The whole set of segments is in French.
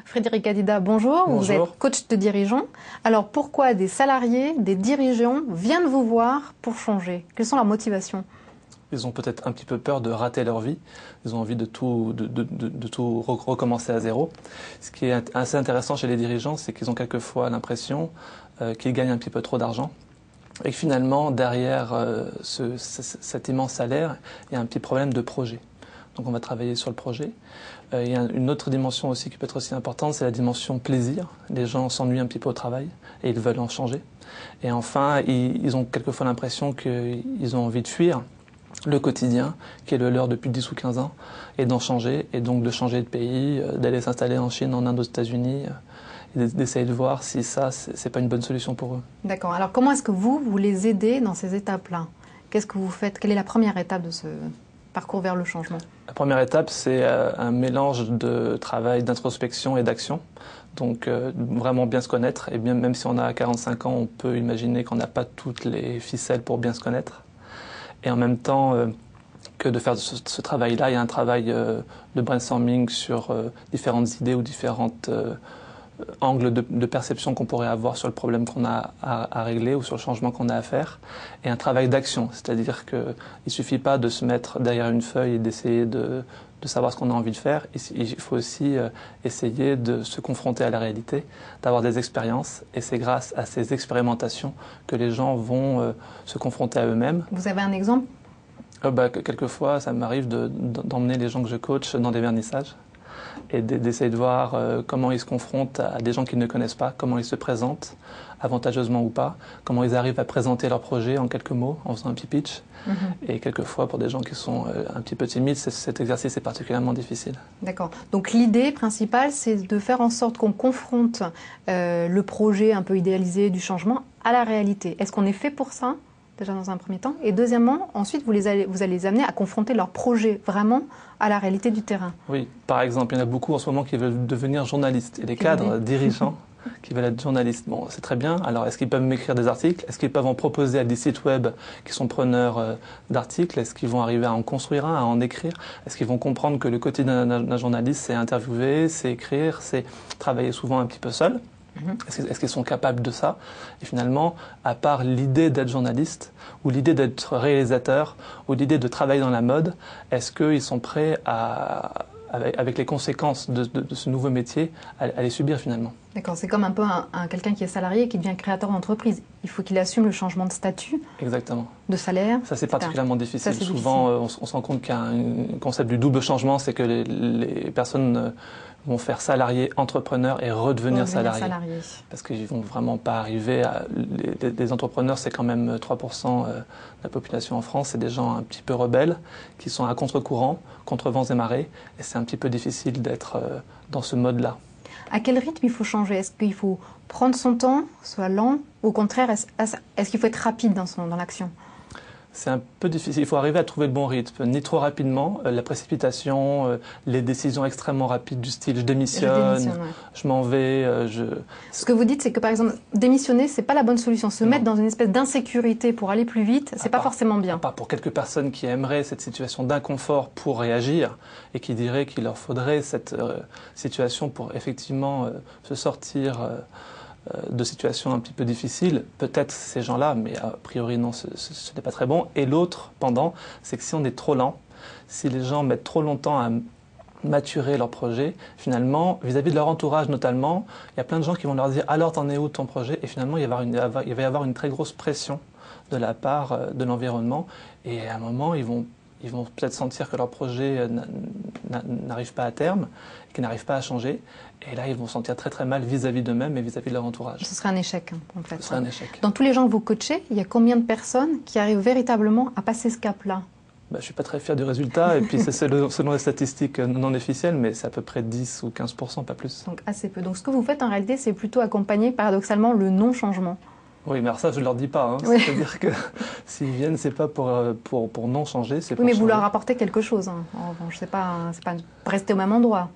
Frédéric Adida, bonjour. Bonjour. Vous êtes coach de dirigeants. Alors pourquoi des salariés, des dirigeants viennent vous voir pour changer? Quelles sont leurs motivations? Ils ont peut-être un petit peu peur de rater leur vie. Ils ont envie de tout recommencer à zéro. Ce qui est assez intéressant chez les dirigeants, c'est qu'ils ont quelquefois l'impression qu'ils gagnent un petit peu trop d'argent. Et que finalement, derrière cet immense salaire, il y a un petit problème de projet. Donc on va travailler sur le projet. Il y a une autre dimension aussi qui peut être aussi importante, c'est la dimension plaisir. Les gens s'ennuient un petit peu au travail et ils veulent en changer. Et enfin, ils ont quelquefois l'impression qu'ils ont envie de fuir le quotidien, qui est le leur depuis 10 ou 15 ans, et d'en changer, et donc de changer de pays, d'aller s'installer en Chine, en Inde, aux États-Unis, et d'essayer de voir si ça, c'est pas une bonne solution pour eux. D'accord. Alors comment est-ce que vous les aidez dans ces étapes-là? Qu'est-ce que vous faites? Quelle est la première étape de ce parcours vers le changement? La première étape, c'est un mélange de travail, d'introspection et d'action. Donc vraiment bien se connaître, et bien, même si on a 45 ans, on peut imaginer qu'on n'a pas toutes les ficelles pour bien se connaître. Et en même temps que de faire ce travail-là, il y a un travail de brainstorming sur différentes idées ou différentes angles de perception qu'on pourrait avoir sur le problème qu'on a à régler ou sur le changement qu'on a à faire. Et un travail d'action, c'est-à-dire qu'il ne suffit pas de se mettre derrière une feuille et d'essayer de savoir ce qu'on a envie de faire. Il faut aussi essayer de se confronter à la réalité, d'avoir des expériences. Et c'est grâce à ces expérimentations que les gens vont se confronter à eux-mêmes. Vous avez un exemple? Quelquefois, ça m'arrive d'emmener les gens que je coach dans des vernissages et d'essayer de voir comment ils se confrontent à des gens qu'ils ne connaissent pas, comment ils se présentent, avantageusement ou pas, comment ils arrivent à présenter leur projet en quelques mots, en faisant un petit pitch. Et quelquefois, pour des gens qui sont un petit peu timides, cet exercice est particulièrement difficile. D'accord. Donc l'idée principale, c'est de faire en sorte qu'on confronte le projet un peu idéalisé du changement à la réalité. Est-ce qu'on est fait pour ça, déjà dans un premier temps? Et deuxièmement, ensuite, vous allez les amener à confronter leur projet vraiment à la réalité du terrain. Oui, par exemple, il y en a beaucoup en ce moment qui veulent devenir journalistes. Et les cadres dirigeants qui veulent être journalistes. Bon, c'est très bien. Alors, est-ce qu'ils peuvent m'écrire des articles? Est-ce qu'ils peuvent en proposer à des sites web qui sont preneurs d'articles? Est-ce qu'ils vont arriver à en construire un, à en écrire? Est-ce qu'ils vont comprendre que le quotidien d'un journaliste, c'est interviewer, c'est écrire, c'est travailler souvent un petit peu seul? Est-ce qu'ils sont capables de ça? Et finalement, à part l'idée d'être journaliste, ou l'idée d'être réalisateur, ou l'idée de travailler dans la mode, est-ce qu'ils sont prêts avec les conséquences de ce nouveau métier, à les subir finalement? D'accord, c'est comme un peu quelqu'un qui est salarié et qui devient créateur d'entreprise. Il faut qu'il assume le changement de statut, Exactement. de salaire. Ça, c'est particulièrement difficile. Ça, souvent, on se rend compte qu'il y a un concept du double changement, c'est que les personnes vont faire salarié, entrepreneur et redevenir salarié. Parce qu'ils vont vraiment pas arriver à... Les entrepreneurs, c'est quand même 3% de la population en France. C'est des gens un petit peu rebelles, qui sont à contre-courant, contre vents et marées. Et c'est un petit peu difficile d'être dans ce mode-là. À quel rythme il faut changer? Est-ce qu'il faut prendre son temps, soit lent? Ou au contraire, est-ce qu'il faut être rapide dans l'action? C'est un peu difficile. Il faut arriver à trouver le bon rythme. Ni trop rapidement, la précipitation, les décisions extrêmement rapides du style je démissionne, je m'en vais. Ce que vous dites, c'est que par exemple, démissionner, c'est pas la bonne solution. Se mettre dans une espèce d'insécurité pour aller plus vite, c'est pas forcément bien. Pas pour quelques personnes qui aimeraient cette situation d'inconfort pour réagir et qui diraient qu'il leur faudrait cette situation pour effectivement se sortir de situations un petit peu difficiles, peut-être ces gens-là, mais a priori non, ce n'est pas très bon. Et l'autre, c'est que si on est trop lent, si les gens mettent trop longtemps à maturer leur projet, finalement, vis-à-vis de leur entourage notamment, il y a plein de gens qui vont leur dire « alors t'en es où ton projet ?» Et finalement, il va y avoir une très grosse pression de la part de l'environnement et à un moment, ils vont peut-être sentir que leur projet n'arrive pas à terme, qu'ils n'arrivent pas à changer. Et là, ils vont se sentir très très mal vis-à-vis d'eux-mêmes et vis-à-vis de leur entourage. Ce serait un échec, en fait. Ce serait un échec. Dans tous les gens que vous coachez, il y a combien de personnes qui arrivent véritablement à passer ce cap-là? Je ne suis pas très fier du résultat, et puis c'est selon les statistiques non officielles, mais c'est à peu près 10 ou 15%, pas plus. Donc assez peu. Donc ce que vous faites en réalité, c'est plutôt accompagner paradoxalement le non-changement. Oui, mais alors ça, je ne leur dis pas. Hein. Oui. C'est-à-dire que s'ils viennent, c'est pas pour non changer, c'est pour mais changer. Vous leur apportez quelque chose. Hein. En revanche, c'est pas rester au même endroit.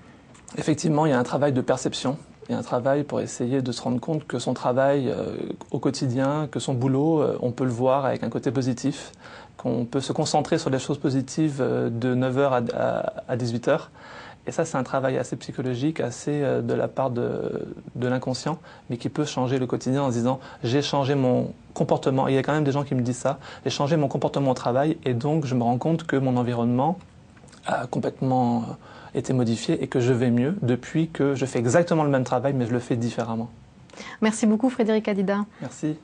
Effectivement, il y a un travail de perception. Il y a un travail pour essayer de se rendre compte que son travail au quotidien, que son boulot, on peut le voir avec un côté positif, qu'on peut se concentrer sur les choses positives de 9h à 18h Et ça, c'est un travail assez psychologique, assez de la part de l'inconscient, mais qui peut changer le quotidien en se disant j'ai changé mon comportement. Et il y a quand même des gens qui me disent ça. J'ai changé mon comportement au travail et donc je me rends compte que mon environnement a complètement été modifié et que je vais mieux depuis que je fais exactement le même travail, mais je le fais différemment. Merci beaucoup Frédéric Adida. Merci.